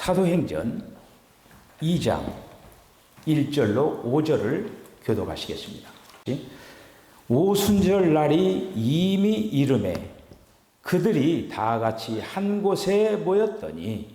사도행전 2장 1절로 5절을 교독하시겠습니다. 오순절 날이 이미 이르매 그들이 다 같이 한 곳에 모였더니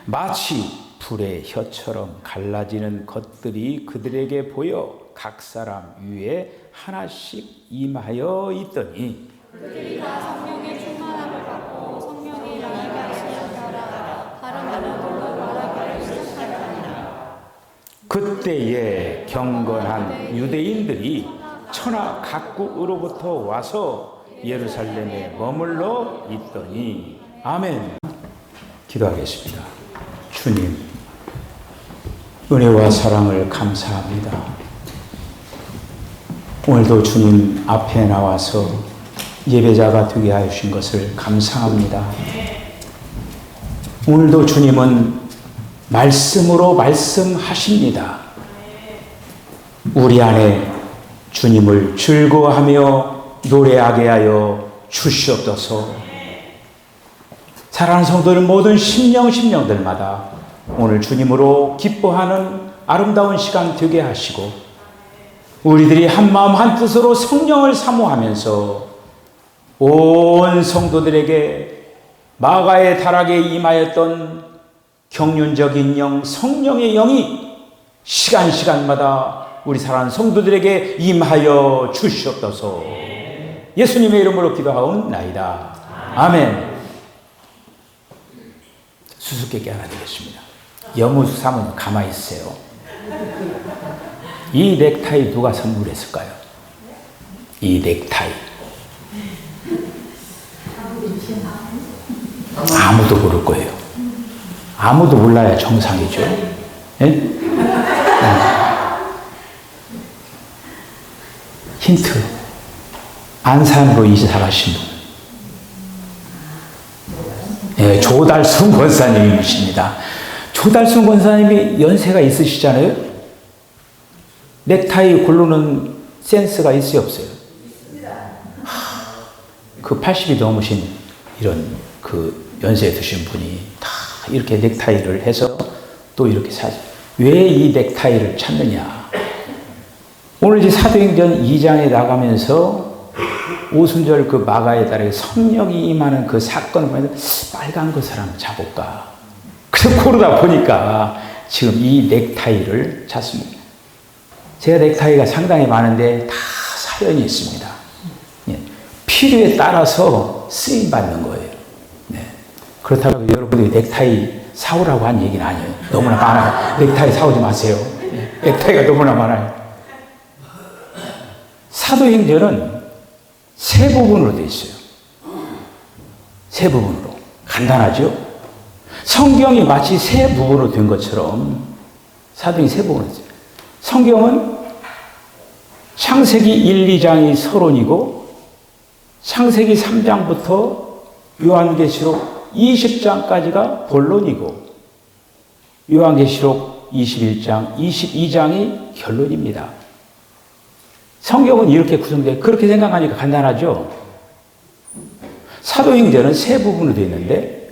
마치 불의 혀처럼 갈라지는 것들이 그들에게 보여 각 사람 위에 하나씩 임하여 있더니 그들이 다 성령의 충만함을 받고 성령이 나에게 하시는 따라 다른 언어로 말하기를 시작하였느니라. 그때에 경건한 유대인들이 천하 각국으로부터 와서 예루살렘에 머물러 있더니 아멘. 기도하겠습니다. 주님, 은혜와 사랑을 감사합니다. 오늘도 주님 앞에 나와서 예배자가 되게 하신 것을 감사합니다. 오늘도 주님은 말씀으로 말씀하십니다. 우리 안에 주님을 즐거워하며 노래하게 하여 주시옵소서. 사랑하는 성도들 모든 심령들마다 오늘 주님으로 기뻐하는 아름다운 시간 되게 하시고 우리들이 한마음 한뜻으로 성령을 사모하면서 온 성도들에게 마가의 다락에 임하였던 경륜적인 영, 성령의 영이 시간마다 우리 사랑하는 성도들에게 임하여 주시옵소서. 예수님의 이름으로 기도하옵나이다. 아멘. 수수께끼 하나 드리겠습니다. 여무사모님 가만히 있으세요. 이 넥타이 누가 선물했을까요? 이 넥타이. 아무도 모를 거예요. 아무도 몰라야 정상이죠. 예? 힌트. 안산으로 이사 가신 분. 예, 조달순 권사님이십니다. 조달순 권사님이 연세가 있으시잖아요. 넥타이 고르는 센스가 있어요, 없어요? 그 80이 넘으신 이런 그 연세 드신 분이 다 이렇게 넥타이를 해서 또 이렇게 사죠. 왜 이 넥타이를 찾느냐? 오늘 이제 사도행전 2장에 나가면서 오순절 그 마가의 달에 성령이 임하는 그 사건을 보면 빨간 것을 한번 잡을까. 그래서 고르다 보니까 지금 이 넥타이를 찾습니다. 제가 넥타이가 상당히 많은데 다 사연이 있습니다. 예. 필요에 따라서 쓰임받는 거예요. 네. 그렇다고 여러분들이 넥타이 사오라고 한 얘기는 아니에요. 너무나 많아요. 넥타이 사오지 마세요. 예. 넥타이가 너무나 많아요. 사도행전은 세 부분으로 되어 있어요. 세 부분으로. 간단하죠? 성경이 마치 세 부분으로 된 것처럼 사도행전이 세 부분으로 되어 있어요. 성경은 창세기 1, 2장이 서론이고 창세기 3장부터 요한계시록 20장까지가 본론이고 요한계시록 21장, 22장이 결론입니다. 성경은 이렇게 구성되어 그렇게 생각하니까 간단하죠? 사도행전은 세 부분으로 되어 있는데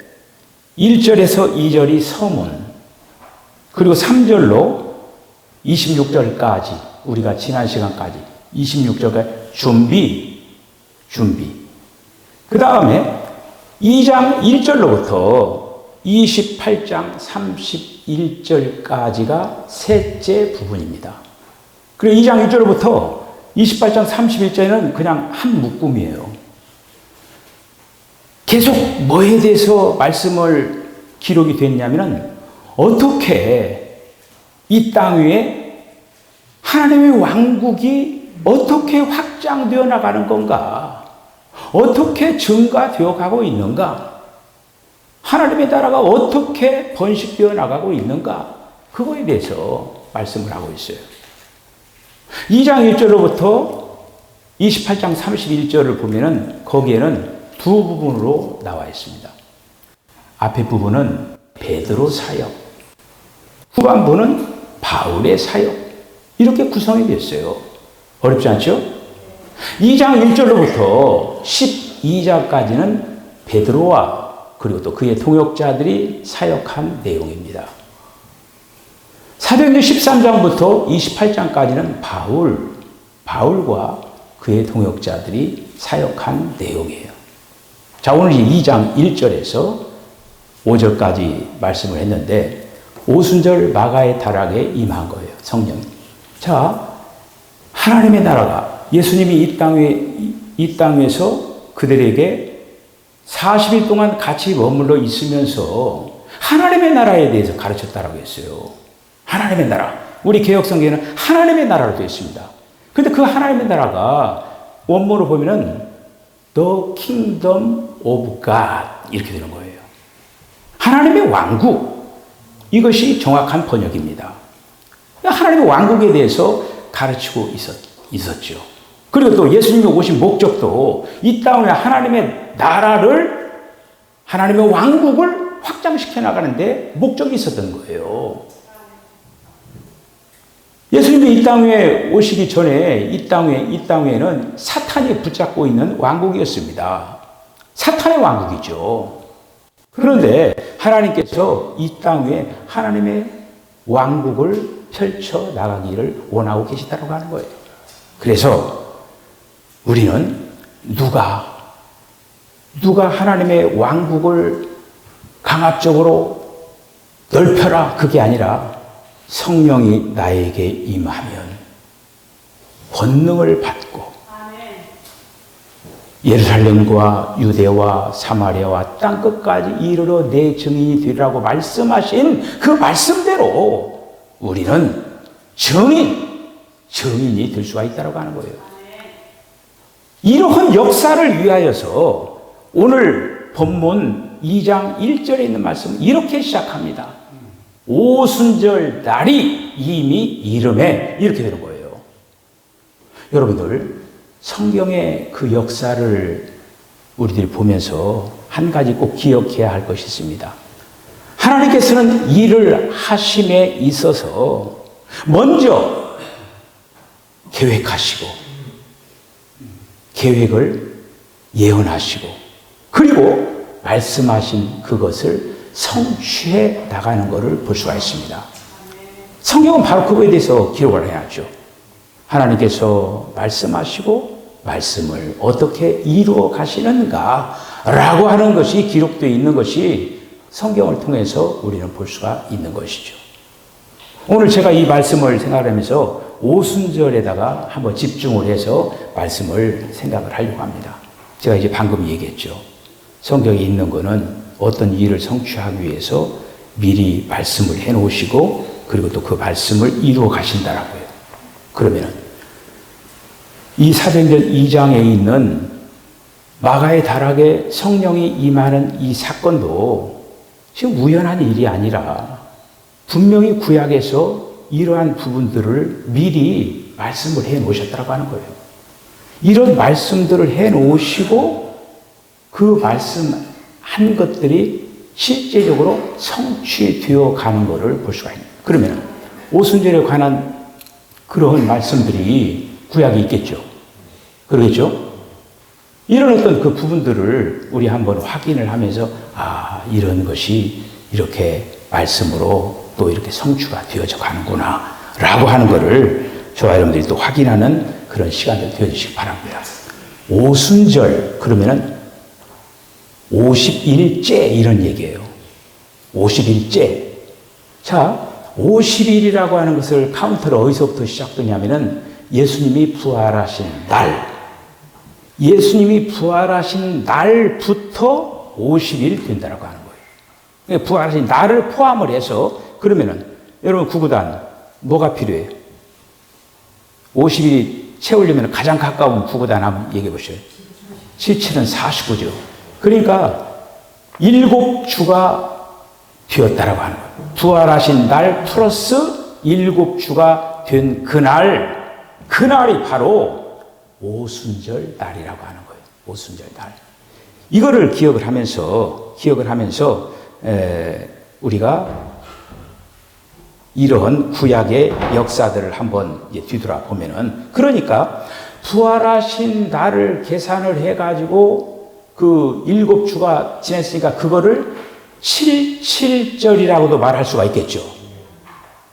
1절에서 2절이 서문 그리고 3절로 26절까지 우리가 지난 시간까지 26절까지 준비 그 다음에 2장 1절로부터 28장 31절까지가 셋째 부분입니다. 그리고 2장 1절로부터 28장 31절에는 그냥 한 묶음이에요. 계속 뭐에 대해서 말씀을 기록이 됐냐면 어떻게 이 땅 위에 하나님의 왕국이 어떻게 확장되어 나가는 건가? 어떻게 증가되어 가고 있는가? 하나님의 나라가 어떻게 번식되어 나가고 있는가? 그거에 대해서 말씀을 하고 있어요. 2장 1절로부터 28장 31절을 보면은 거기에는 두 부분으로 나와 있습니다. 앞에 부분은 베드로 사역, 후반부는 바울의 사역. 이렇게 구성이 됐어요. 어렵지 않죠? 2장 1절로부터 12장까지는 베드로와 그리고 또 그의 동역자들이 사역한 내용입니다. 사도행전 13장부터 28장까지는 바울과 그의 동역자들이 사역한 내용이에요. 자, 오늘 2장 1절에서 5절까지 말씀을 했는데 오순절 마가의 다락에 임한 거예요. 성령이. 자, 하나님의 나라가 예수님이 이 땅에서 그들에게 40일 동안 같이 머물러 있으면서 하나님의 나라에 대해서 가르쳤다라고 했어요. 하나님의 나라. 우리 개혁성경에는 하나님의 나라로 되어 있습니다. 근데 그 하나님의 나라가 원문으로 보면은 The Kingdom of God 이렇게 되는 거예요. 하나님의 왕국. 이것이 정확한 번역입니다. 하나님의 왕국에 대해서 가르치고 있었죠. 그리고 또 예수님이 오신 목적도 이 땅에 하나님의 나라를, 하나님의 왕국을 확장시켜 나가는데 목적이 있었던 거예요. 예수님이 이 땅에 오시기 전에 이 땅에는 사탄이 붙잡고 있는 왕국이었습니다. 사탄의 왕국이죠. 그런데 하나님께서 이 땅에 하나님의 왕국을 펼쳐 나가기를 원하고 계시다고 하는 거예요. 그래서 우리는 누가 하나님의 왕국을 강압적으로 넓혀라 그게 아니라 성령이 나에게 임하면 권능을 받고 예루살렘과 유대와 사마리아와 땅끝까지 이르러 내 증인이 되리라고 말씀하신 그 말씀대로 우리는 증인이 될 수가 있다고 하는 거예요. 이러한 역사를 위하여서 오늘 본문 2장 1절에 있는 말씀은 이렇게 시작합니다. 오순절 날이 이미 이름에 이렇게 되는 거예요. 여러분들 성경의 그 역사를 우리들이 보면서 한 가지 꼭 기억해야 할 것이 있습니다. 하나님께서는 일을 하심에 있어서 먼저 계획하시고 계획을 예언하시고 그리고 말씀하신 그것을 성취해 나가는 것을 볼 수가 있습니다. 성경은 바로 그거에 대해서 기록을 해놨죠. 하나님께서 말씀하시고 말씀을 어떻게 이루어 가시는가라고 하는 것이 기록되어 있는 것이 성경을 통해서 우리는 볼 수가 있는 것이죠. 오늘 제가 이 말씀을 생각하면서 오순절에다가 한번 집중을 해서 말씀을 생각을 하려고 합니다. 제가 이제 방금 얘기했죠. 성경에 있는 거는 어떤 일을 성취하기 위해서 미리 말씀을 해놓으시고 그리고 또 그 말씀을 이루어 가신다라고요. 그러면은 이 사도행전 2장에 있는 마가의 다락에 성령이 임하는 이 사건도 지금 우연한 일이 아니라 분명히 구약에서 이러한 부분들을 미리 말씀을 해 놓으셨다고 하는 거예요. 이런 말씀들을 해 놓으시고 그 말씀한 것들이 실제적으로 성취되어 가는 것을 볼 수가 있는 거예요. 그러면 오순절에 관한 그런 말씀들이 구약에 있겠죠. 그러겠죠? 이런 어떤 그 부분들을 우리 한번 확인을 하면서 이런 것이 이렇게 말씀으로 또 이렇게 성취가 되어져 가는구나 라고 하는 것을 저와 여러분들이 또 확인하는 그런 시간이 되어주시기 바랍니다. 오순절 그러면은 50일째 이런 얘기예요. 50일째. 자, 50일이라고 하는 것을 카운터를 어디서부터 시작되냐면은 예수님이 부활하신 날. 예수님이 부활하신 날부터 50일 된다라고 하는 거예요. 부활하신 날을 포함을 해서 그러면은 여러분 구구단 뭐가 필요해요? 50일이 채우려면 가장 가까운 구구단 한번 얘기해 보셔요. 77은 49죠. 그러니까 7주가 되었다라고 하는 거예요. 부활하신 날 플러스 7주가 된 그날이 바로 오순절 날이라고 하는 거예요. 오순절 날. 이거를 기억을 하면서 우리가 이런 구약의 역사들을 한번 뒤돌아 보면은 그러니까 부활하신 날을 계산을 해가지고 그 7주가 지났으니까 그거를 77절이라고도 말할 수가 있겠죠.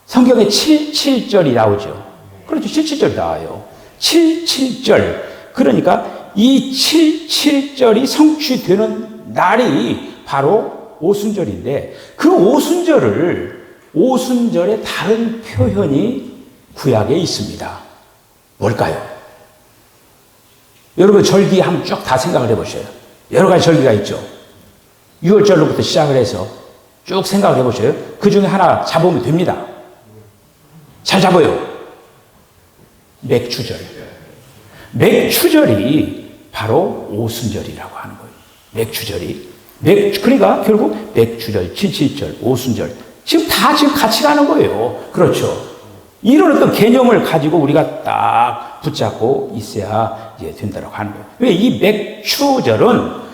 성경에 77절이 나오죠. 그렇죠. 77절 나와요. 77절. 그러니까 이 77절이 성취되는 날이 바로 오순절인데 그 오순절의 다른 표현이 구약에 있습니다. 뭘까요? 여러분 절기 한번 쭉 다 생각을 해보셔요. 여러 가지 절기가 있죠. 6월절로부터 시작을 해서 쭉 생각을 해보셔요. 그 중에 하나 잡으면 됩니다. 잘 잡아요. 맥추절. 맥추절이 바로 오순절이라고 하는 거예요. 맥추절이. 그러니까 결국 맥추절, 77절, 오순절. 지금 같이 가는 거예요. 그렇죠. 이런 어떤 개념을 가지고 우리가 딱 붙잡고 있어야 이제 된다고 하는 거예요. 왜 이 맥추절은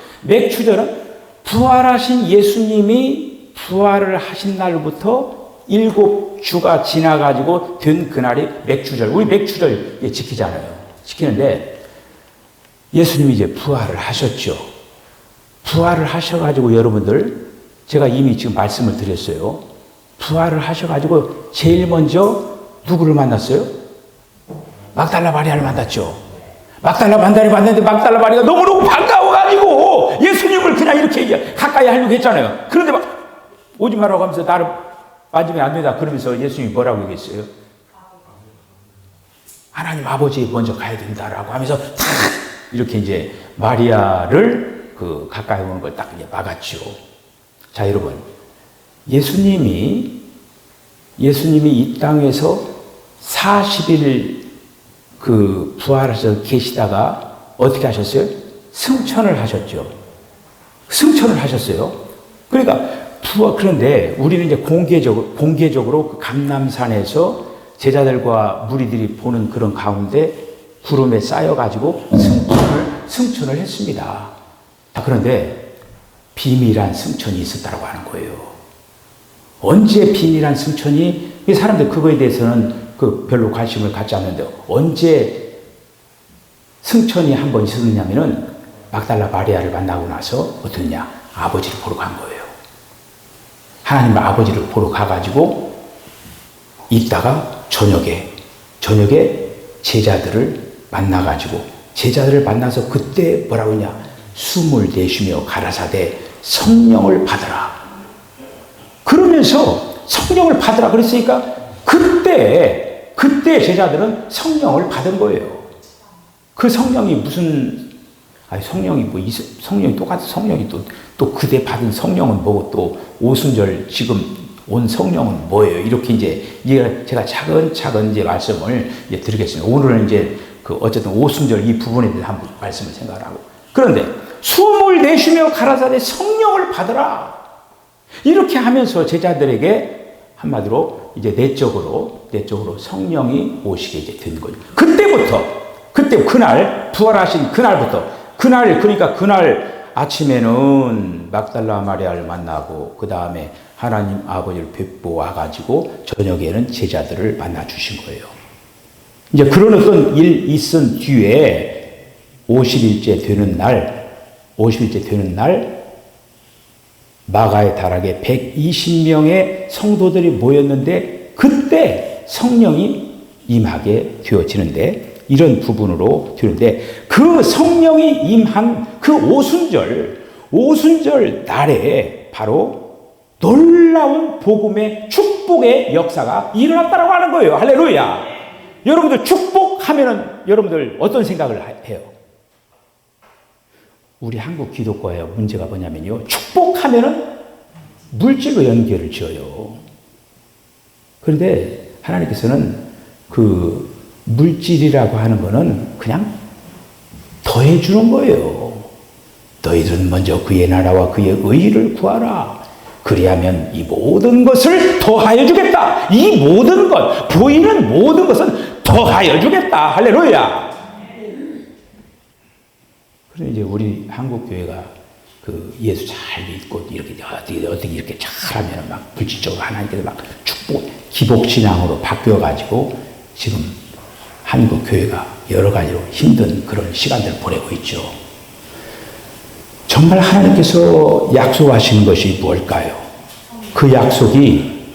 부활하신 예수님이 부활을 하신 날부터 7주가 지나가지고 된 그날이 맥추절. 우리 맥추절 지키잖아요. 지키는데 예수님이 이제 부활을 하셨죠. 부활을 하셔가지고 여러분들 제가 이미 지금 말씀을 드렸어요. 부활을 하셔가지고 제일 먼저 누구를 만났어요? 막달라 마리아를 만났죠. 막달라 마리아를 만났는데 막달라 마리아가 너무너무 반가워가지고 예수님을 그냥 이렇게 가까이 하려고 했잖아요. 그런데 막 오지 말라고 하면서 나를 만지면 안 된다 그러면서 예수님이 뭐라고 얘기했어요? 하나님 아버지 먼저 가야 된다라고 하면서 탁 이렇게 이제 마리아를 그 가까이 오는 걸 딱 이제 막았죠. 자, 여러분. 예수님이 이 땅에서 40일 그 부활해서 계시다가 어떻게 하셨어요? 승천을 하셨죠. 승천을 하셨어요. 그러니까 그런데 우리는 이제 공개적으로 그 감람산에서 제자들과 무리들이 보는 그런 가운데 구름에 쌓여가지고 승천을 했습니다. 그런데 비밀한 승천이 있었다고 하는 거예요. 언제 비밀한 승천이, 사람들 그거에 대해서는 별로 관심을 갖지 않는데 언제 승천이 한 번 있었느냐면은 막달라 마리아를 만나고 나서 어떠냐? 아버지를 보러 간 거예요. 하나님 아버지를 보러 가가지고 있다가 저녁에 제자들을 만나가지고 제자들을 만나서 그때 뭐라고 하냐? 숨을 내쉬며 가라사대 성령을 받으라. 그러면서 성령을 받으라 그랬으니까 그때 제자들은 성령을 받은 거예요. 그 성령이 성령이 똑같은 성령이 또 그때 받은 성령은 뭐고 또 오순절 지금 온 성령은 뭐예요? 이렇게 이제 제가 차근차근 이제 말씀을 이제 드리겠습니다. 오늘은 이제 어쨌든 오순절 이 부분에 대해서 한번 말씀을 생각하고. 그런데 숨을 내쉬며 가라사대 성령을 받으라. 이렇게 하면서 제자들에게 한마디로 이제 내적으로 성령이 오시게 이제 된 거죠. 그때 그날 부활하신 그러니까 그날 아침에는 막달라 마리아를 만나고 그 다음에 하나님 아버지를 뵙고 와가지고 저녁에는 제자들을 만나 주신 거예요. 이제 그런 어떤 일이 있은 뒤에 50일째 되는 날 마가의 다락에 120명의 성도들이 모였는데 그때 성령이 임하게 되어지는데 이런 부분으로 되는데 그 성령이 임한 그 오순절 날에 바로 놀라운 복음의 축복의 역사가 일어났다고 하는 거예요. 할렐루야. 여러분들 축복하면은 여러분들 어떤 생각을 해요? 우리 한국 기독교의 문제가 뭐냐면요. 축복하면은 물질로 연결을 지어요. 그런데 하나님께서는 그 물질이라고 하는 거는 그냥 더해주는 거예요. 너희들은 먼저 그의 나라와 그의 의의를 구하라. 그리하면 이 모든 것을 더하여 주겠다. 이 모든 것, 보이는 모든 것은 더하여 주겠다. 할렐루야. 그래서 이제 우리 한국 교회가 그 예수 잘 믿고 이렇게 어떻게 이렇게 잘하면 막 물질적으로 하나님께서 막 축복, 기복신앙으로 바뀌어가지고 지금 한국 교회가 여러 가지로 힘든 그런 시간들을 보내고 있죠. 정말 하나님께서 약속하신 것이 뭘까요? 그 약속이,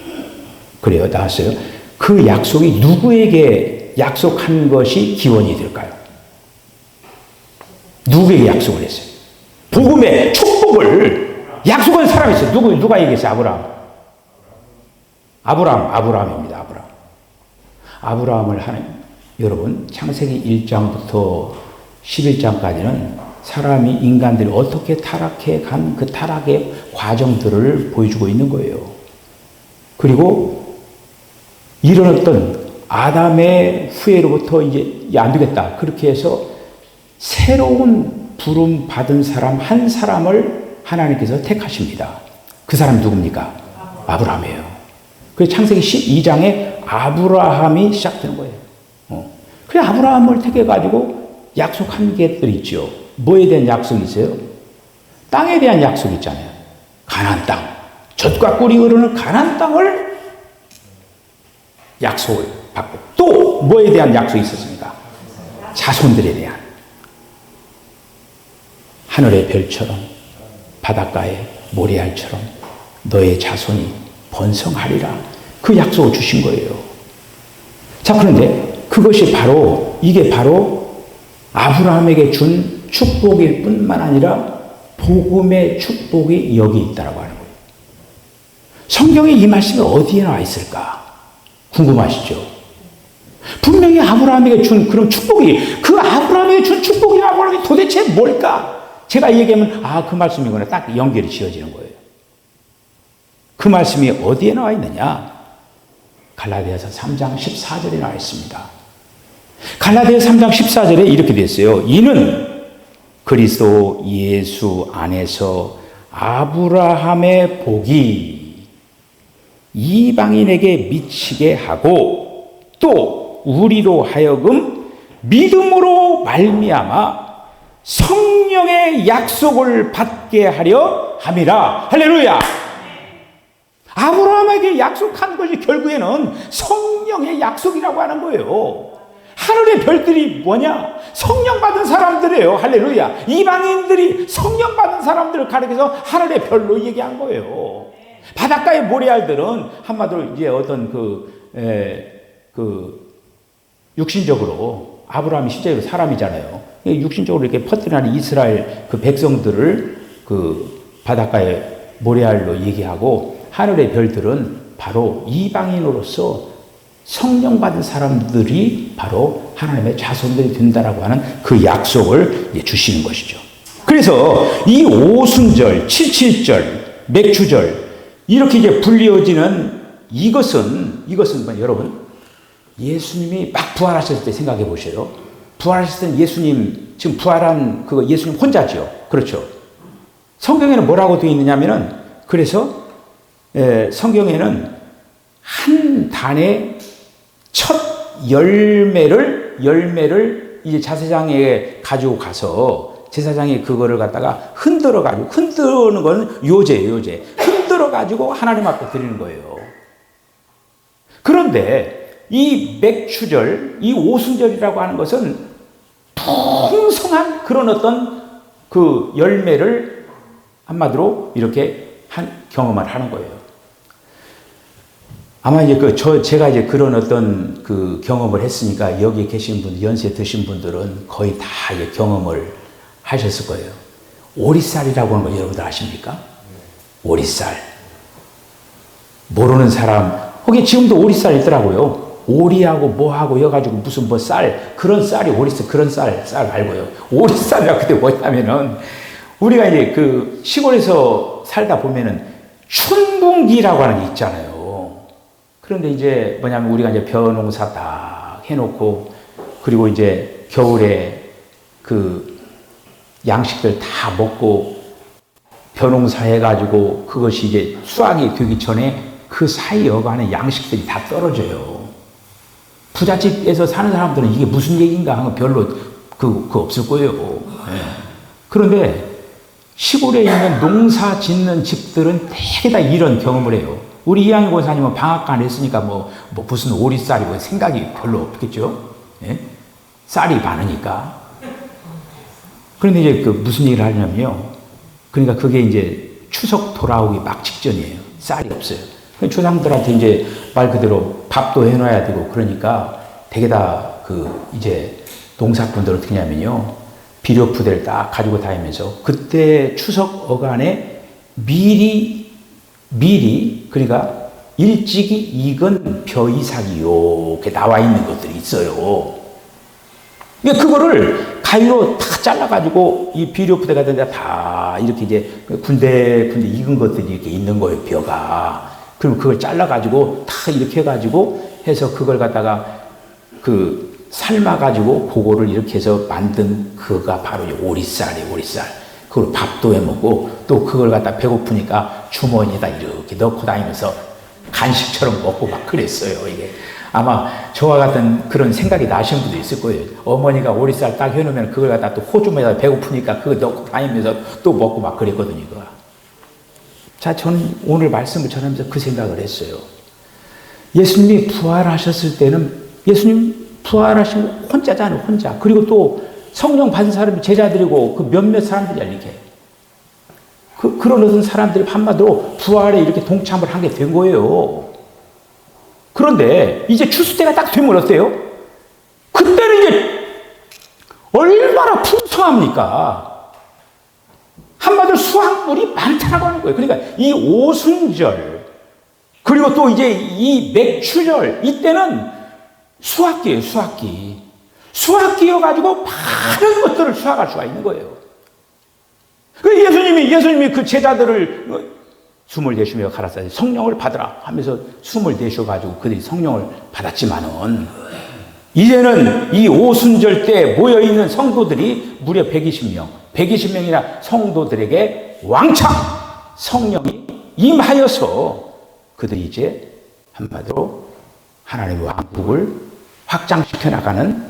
그래요, 나왔어요. 그 약속이 누구에게 약속한 것이 기원이 될까요? 누구에게 약속을 했어요? 복음의 축복을 약속한 사람이 있어요. 누가 얘기했어요? 아브라함입니다. 아브라함을 하나님, 여러분, 창세기 1장부터 11장까지는 사람이, 인간들이 어떻게 타락해 간 그 타락의 과정들을 보여주고 있는 거예요. 그리고 일어났던 아담의 후예로부터 이제 안 되겠다, 그렇게 해서 새로운 부름 받은 사람 한 사람을 하나님께서 택하십니다. 그 사람이 누굽니까? 아브라함이에요. 그래서 창세기 12장에 아브라함이 시작되는 거예요. 그래, 아브라함을 택해가지고 약속한 게들 있죠. 뭐에 대한 약속이 있어요? 땅에 대한 약속이 있잖아요. 가나안 땅, 젖과 꿀이 흐르는 가나안 땅을 약속을 받고, 또 뭐에 대한 약속이 있었습니까? 자손들에 대한. 하늘의 별처럼 바닷가의 모래알처럼 너의 자손이 번성하리라, 그 약속을 주신 거예요. 자, 그런데 그것이 바로, 이게 바로 아브라함에게 준 축복일 뿐만 아니라 복음의 축복이 여기 있다고 하는 거예요. 성경에 이 말씀이 어디에 나와 있을까? 궁금하시죠? 분명히 아브라함에게 준 그런 축복이, 그 아브라함에게 준 축복이라고 하는 게 도대체 뭘까? 제가 얘기하면, 그 말씀이구나, 딱 연결이 지어지는 거예요. 그 말씀이 어디에 나와 있느냐? 갈라디아서 3장 14절에 나와 있습니다. 갈라디아 3장 14절에 이렇게 됐어요. 이는 그리스도 예수 안에서 아브라함의 복이 이방인에게 미치게 하고, 또 우리로 하여금 믿음으로 말미암아 성령의 약속을 받게 하려 함이라. 할렐루야. 아브라함에게 약속한 것이 결국에는 성령의 약속이라고 하는 거예요. 하늘의 별들이 뭐냐? 성령 받은 사람들이에요. 할렐루야. 이방인들이 성령 받은 사람들을 가리켜서 하늘의 별로 얘기한 거예요. 바닷가의 모래알들은 한마디로 이제 어떤 육신적으로, 아브라함이 실제로 사람이잖아요. 육신적으로 이렇게 퍼뜨리는 이스라엘 그 백성들을 그 바닷가의 모래알로 얘기하고, 하늘의 별들은 바로 이방인으로서 성령 받은 사람들이 바로 하나님의 자손들이 된다라고 하는 그 약속을 주시는 것이죠. 그래서 이 오순절, 칠칠절, 맥주절, 이렇게 이제 불리어지는 이것은 여러분, 예수님이 막 부활하셨을 때 생각해 보세요. 부활하셨을 때 예수님, 지금 부활한 그 예수님 혼자죠. 그렇죠. 성경에는 뭐라고 되어 있느냐면은, 그래서 성경에는 한 단의 첫 열매를 이제 제사장에 가지고 가서, 제사장이 그거를 갖다가 흔드는 건 요제예요. 흔들어 가지고 하나님 앞에 드리는 거예요. 그런데 이 맥추절, 이 오순절이라고 하는 것은 풍성한 그런 어떤 그 열매를 한마디로 이렇게 경험을 하는 거예요. 아마 이제 제가 이제 그런 어떤 그 경험을 했으니까, 여기 계신 분들, 연세 드신 분들은 거의 다 이제 경험을 하셨을 거예요. 오리쌀이라고 하는 거 여러분들 아십니까? 오리쌀. 모르는 사람, 거기 지금도 오리쌀 있더라고요. 오리하고 뭐하고 여가지고 무슨 뭐 쌀, 그런 쌀이 오리쌀, 그런 쌀 말고요. 오리쌀이라고 그때 뭐냐면은, 우리가 이제 그 시골에서 살다 보면은 춘분기라고 하는 게 있잖아요. 그런데 이제 뭐냐면, 우리가 이제 벼농사 딱 해놓고, 그리고 이제 겨울에 그 양식들 다 먹고 벼농사 해가지고 그것이 이제 수확이 되기 전에 그 사이에 가는 양식들이 다 떨어져요. 부잣집에서 사는 사람들은 이게 무슨 얘기인가 하면 별로 그 없을 거예요. 네. 그런데 시골에 있는 농사 짓는 집들은 되게 다 이런 경험을 해요. 우리 이양희 권사님은 방앗간 했으니까 뭐 무슨 오리쌀이고 생각이 별로 없겠죠. 네? 쌀이 많으니까. 그런데 이제 그 무슨 얘기를 하냐면요. 그러니까 그게 이제 추석 돌아오기 막 직전이에요. 쌀이 없어요. 조상들한테 이제 말 그대로 밥도 해놔야 되고 그러니까 되게 다 이제 농사꾼들 어떻게 하냐면요. 비료 부대를 딱 가지고 다니면서 그때 추석 어간에 미리 그러니까 일찍이 익은 벼이삭이 이렇게 나와 있는 것들이 있어요. 그러니까 그거를 가위로 다 잘라가지고 이 비료 부대 같은 데 다 이렇게 이제 군데 익은 것들이 이렇게 있는 거예요, 벼가. 그럼 그걸 잘라가지고 다 이렇게 해가지고 해서 그걸 갖다가 삶아가지고 그거를 이렇게 해서 만든 그가 바로 오리쌀이에요, 오리쌀. 그걸 밥도 해 먹고 또 그걸 갖다 배고프니까 주머니에다 이렇게 넣고 다니면서 간식처럼 먹고 막 그랬어요, 이게. 아마 저와 같은 그런 생각이 나시는 분도 있을 거예요. 어머니가 오리쌀 딱 해놓으면 그걸 갖다 또 호주머니에다 배고프니까 그거 넣고 다니면서 또 먹고 막 그랬거든요, 이거. 자, 저는 오늘 말씀을 전하면서 그 생각을 했어요. 예수님이 부활하셨을 때는 예수님 부활하시고 혼자잖아요, 혼자. 그리고 또 성령 받은 사람이 제자들이고 그 몇몇 사람들이 이렇게. 그런 어떤 사람들이 한마디로 부활에 이렇게 동참을 하게 된 거예요. 그런데 이제 추수 때가 딱 되면 어때요? 그때는 이제 얼마나 풍성합니까? 한마디로 수확물이 많다고 하는 거예요. 그러니까 이 오순절, 그리고 또 이제 이 맥추절, 이때는 수확기예요, 수확기. 수확기여가지고 많은 것들을 수확할 수가 있는 거예요. 예수님이 그 제자들을 숨을 내쉬며 가라사대 성령을 받으라 하면서 숨을 내쉬어가지고 그들이 성령을 받았지만은 이제는 이 오순절 때 모여있는 성도들이 무려 120명이나 성도들에게 왕창 성령이 임하여서 그들이 이제 한마디로 하나님의 왕국을 확장시켜 나가는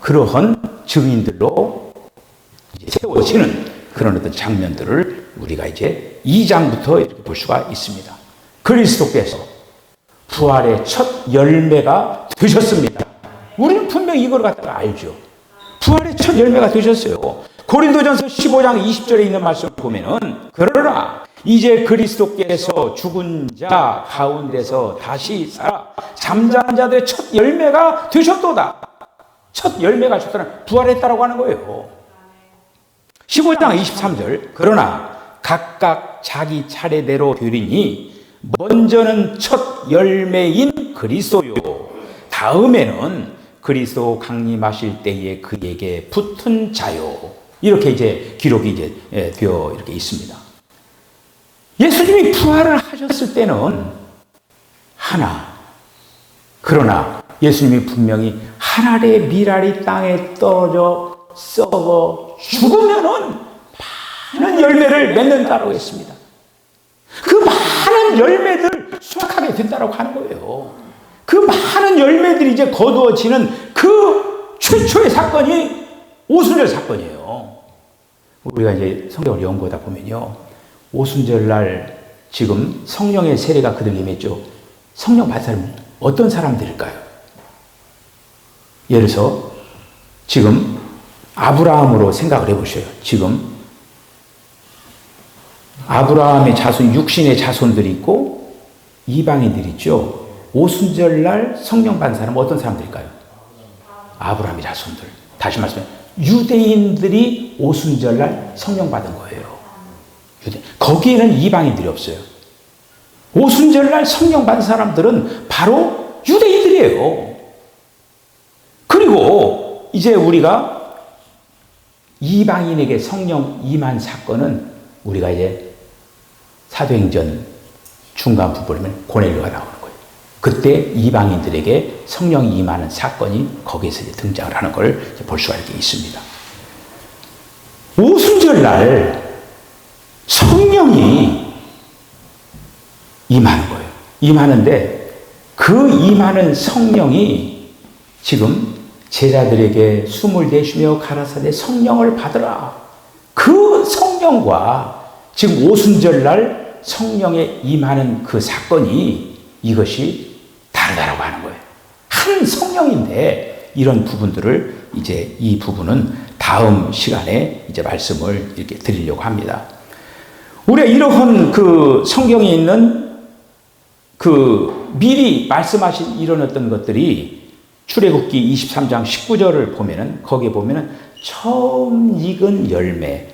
그러한 증인들로 이제 세워지는 그런 어떤 장면들을 우리가 이제 2장부터 이렇게 볼 수가 있습니다. 그리스도께서 부활의 첫 열매가 되셨습니다. 우리는 분명히 이걸 갖다가 알죠. 부활의 첫 열매가 되셨어요. 고린도전서 15장 20절에 있는 말씀을 보면은 그러나 이제 그리스도께서 죽은 자 가운데서 다시 살아 잠자는 자들의 첫 열매가 되셨도다. 첫 열매가 되셨다는 부활했다라고 하는 거예요. 15장 23절 그러나 각각 자기 차례대로 되리니 먼저는 첫 열매인 그리스도요 다음에는 그리스도 강림하실 때에 그에게 붙은 자요. 이렇게 이제 기록이 이제 되어 이렇게 있습니다. 예수님이 부활을 하셨을 때는 그러나 예수님이 분명히 한 알의 밀알이 땅에 떨어져 썩어 죽으면은 많은 열매를 맺는다고 했습니다. 그 많은 열매들 수확하게 된다고 하는 거예요. 그 많은 열매들이 이제 거두어지는 그 최초의 사건이 오순절 사건이에요. 우리가 이제 성경을 연구하다 보면요. 오순절 날 지금 성령의 세례가 그들 임했죠. 성령 받은 사람은 어떤 사람들일까요? 예를 들어서 지금 아브라함으로 생각을 해보셔요. 지금 아브라함의 자손, 육신의 자손들이 있고 이방인들이 있죠. 오순절 날 성령 받은 사람은 어떤 사람들일까요? 아브라함의 자손들. 다시 말씀해 유대인들이 오순절 날 성령 받은 거예요. 거기에는 이방인들이 없어요. 오순절 날 성령 받은 사람들은 바로 유대인들이에요. 그리고 이제 우리가 이방인에게 성령 임한 사건은 우리가 이제 사도행전 중간 부분에 보면 고넬료가 나오는 거예요. 그때 이방인들에게 성령이 임하는 사건이 거기에서 이제 등장을 하는 걸 볼 수가 이렇게 있습니다. 오순절 날 성령이 임하는 거예요. 임하는데 그 임하는 성령이 지금 제자들에게 숨을 내쉬며 가라사대 성령을 받으라. 그 성령과 지금 오순절 날 성령에 임하는 그 사건이 이것이 다르다라고 하는 거예요. 한 성령인데 이런 부분들을 이제 이 부분은 다음 시간에 이제 말씀을 이렇게 드리려고 합니다. 우리가 이러한 그 성경에 있는 그 미리 말씀하신 이런 어떤 것들이 출애굽기 23장 19절을 보면은 거기에 보면은 처음 익은 열매,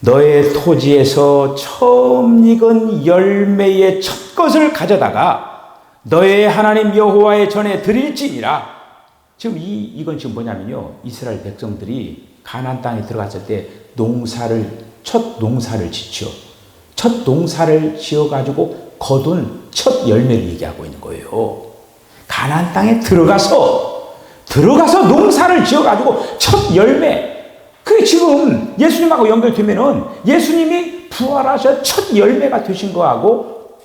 너의 토지에서 처음 익은 열매의 첫 것을 가져다가 너의 하나님 여호와의 전에 드릴지니라. 지금 이건 지금 뭐냐면요, 이스라엘 백성들이 가나안 땅에 들어갔을 때 첫 농사를 짓죠. 첫 농사를 지어가지고 거둔 첫 열매를 얘기하고 있는 거예요. 가나안 땅에 들어가서 농사를 지어가지고 첫 열매. 그게 지금 예수님하고 연결되면은 예수님이 부활하셔 첫 열매가 되신 거하고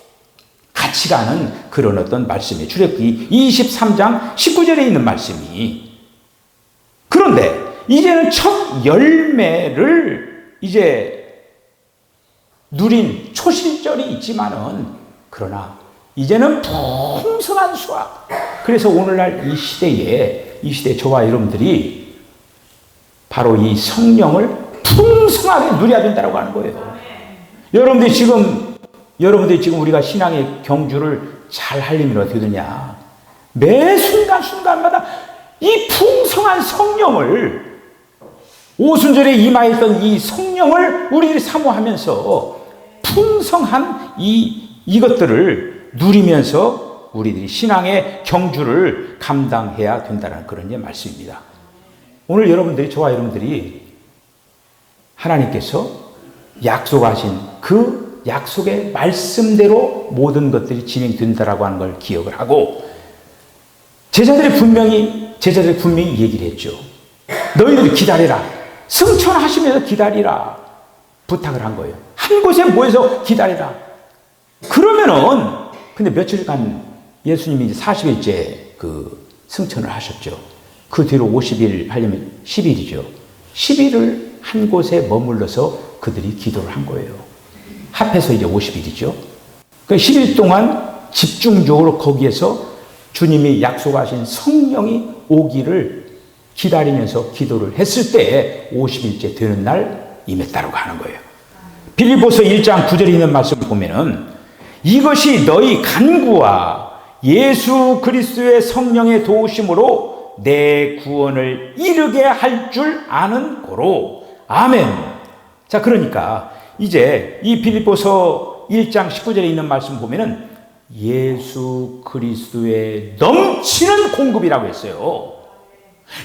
같이 가는 그런 어떤 말씀이 출애굽기 23장 19절에 있는 말씀이. 그런데 이제는 첫 열매를 이제 누린 초실절이 있지만은 그러나 이제는 풍성한 수확. 그래서 오늘날 이 시대에 저와 여러분들이 바로 이 성령을 풍성하게 누려야 된다고 하는 거예요. 여러분들이 지금 우리가 신앙의 경주를 잘 하려면 어떻게 되냐? 매 순간순간마다 이 풍성한 성령을, 오순절에 임하였던 이 성령을 우리들이 사모하면서 풍성한 이것들을 누리면서 우리들이 신앙의 경주를 감당해야 된다는 그런 말씀입니다. 오늘 저와 여러분들이 하나님께서 약속하신 그 약속의 말씀대로 모든 것들이 진행된다라고 하는 걸 기억을 하고, 제자들이 분명히 얘기를 했죠. 너희들이 기다리라. 승천하시면서 기다리라. 부탁을 한 거예요. 한 곳에 모여서 기다리라. 그러면은, 근데 며칠간 예수님이 이제 40일째 그 승천을 하셨죠. 그 뒤로 50일 하려면 10일이죠. 10일을 한 곳에 머물러서 그들이 기도를 한 거예요. 합해서 이제 50일이죠. 그 10일 동안 집중적으로 거기에서 주님이 약속하신 성령이 오기를 기다리면서 기도를 했을 때 50일째 되는 날 임했다고 하는 거예요. 빌립보서 1장 9절에 있는 말씀을 보면은 이것이 너희 간구와 예수 그리스도의 성령의 도우심으로 내 구원을 이루게 할 줄 아는 고로. 아멘. 자, 그러니까 이제 이 빌립보서 1장 19절에 있는 말씀 보면은 예수 그리스도의 넘치는 공급이라고 했어요.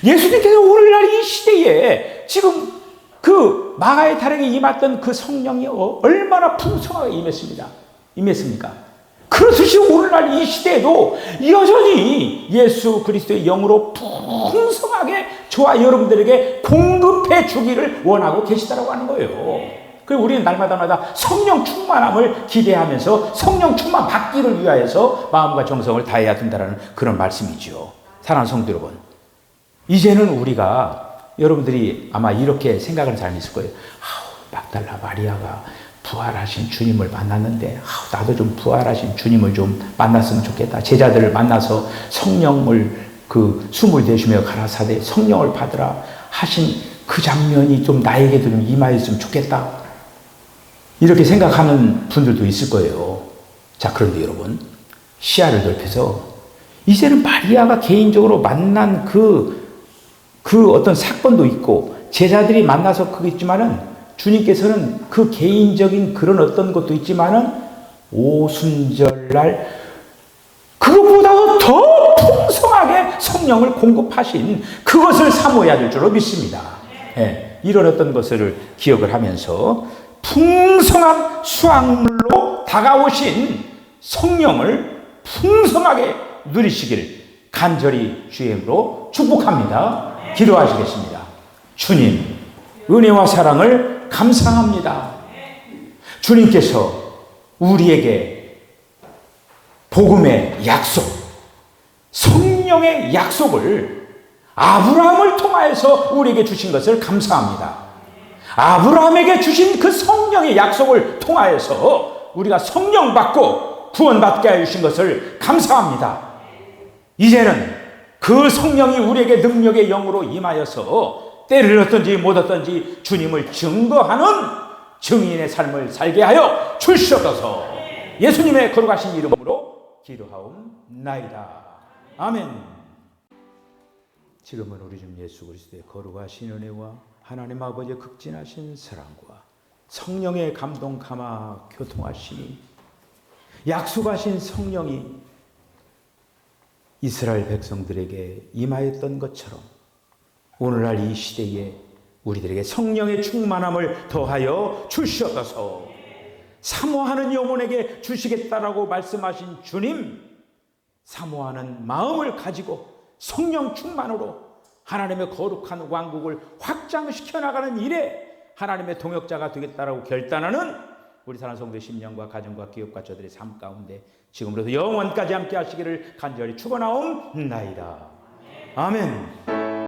예수님께서 오늘날 이 시대에 지금 그 마가의 달에게 임했던 그 성령이 얼마나 풍성하게 임했습니까? 그렇듯이 오늘날 이 시대에도 여전히 예수 그리스도의 영으로 풍성하게 저와 여러분들에게 공급해 주기를 원하고 계시다라고 하는 거예요. 그리고 우리는 날마다 성령 충만함을 기대하면서 성령 충만 받기를 위하여서 마음과 정성을 다해야 된다는 그런 말씀이죠. 사랑하는 성도 여러분, 이제는 여러분들이 아마 이렇게 생각하는 사람이 있을 거예요. 막달라 마리아가 부활하신 주님을 만났는데 나도 좀 부활하신 주님을 좀 만났으면 좋겠다. 제자들을 만나서 성령을 숨을 내쉬며 가라사대 성령을 받으라 하신 그 장면이 좀 나에게도 좀 임하였으면 좋겠다. 이렇게 생각하는 분들도 있을 거예요. 자, 그런데 여러분, 시야를 넓혀서 이제는 마리아가 개인적으로 만난 그 어떤 사건도 있고 제자들이 만나서 그게 있지만은 주님께서는 그 개인적인 그런 어떤 것도 있지만은 오순절날 그것보다도 더 풍성하게 성령을 공급하신 그것을 사모해야 될 줄로 믿습니다. 예, 이런 어떤 것을 기억을 하면서 풍성한 수확물로 다가오신 성령을 풍성하게 누리시길 간절히 주의 이름으로 축복합니다. 기도하시겠습니다. 주님, 은혜와 사랑을 감사합니다. 주님께서 우리에게 복음의 약속, 성령의 약속을 아브라함을 통하여서 우리에게 주신 것을 감사합니다. 아브라함에게 주신 그 성령의 약속을 통하여서 우리가 성령 받고 구원받게 하여 주신 것을 감사합니다. 이제는 그 성령이 우리에게 능력의 영으로 임하여서 때를 얻든지 못 얻든지 주님을 증거하는 증인의 삶을 살게 하여 주시옵소서. 예수님의 거룩하신 이름으로 기도하옵나이다. 아멘. 지금은 우리 주 예수 그리스도의 거룩하신 은혜와 하나님 아버지의 극진하신 사랑과 성령의 감동 감화 교통하심이 약속하신 성령이 이스라엘 백성들에게 임하였던 것처럼 오늘날 이 시대에 우리들에게 성령의 충만함을 더하여 주시옵소서. 사모하는 영혼에게 주시겠다라고 말씀하신 주님, 사모하는 마음을 가지고 성령 충만으로 하나님의 거룩한 왕국을 확장시켜 나가는 일에 하나님의 동역자가 되겠다라고 결단하는 우리 사랑하는 성도의 심령과 가정과 기업과 저들의 삶 가운데 지금으로부터 영원까지 함께 하시기를 간절히 축원하옵나이다. 아멘.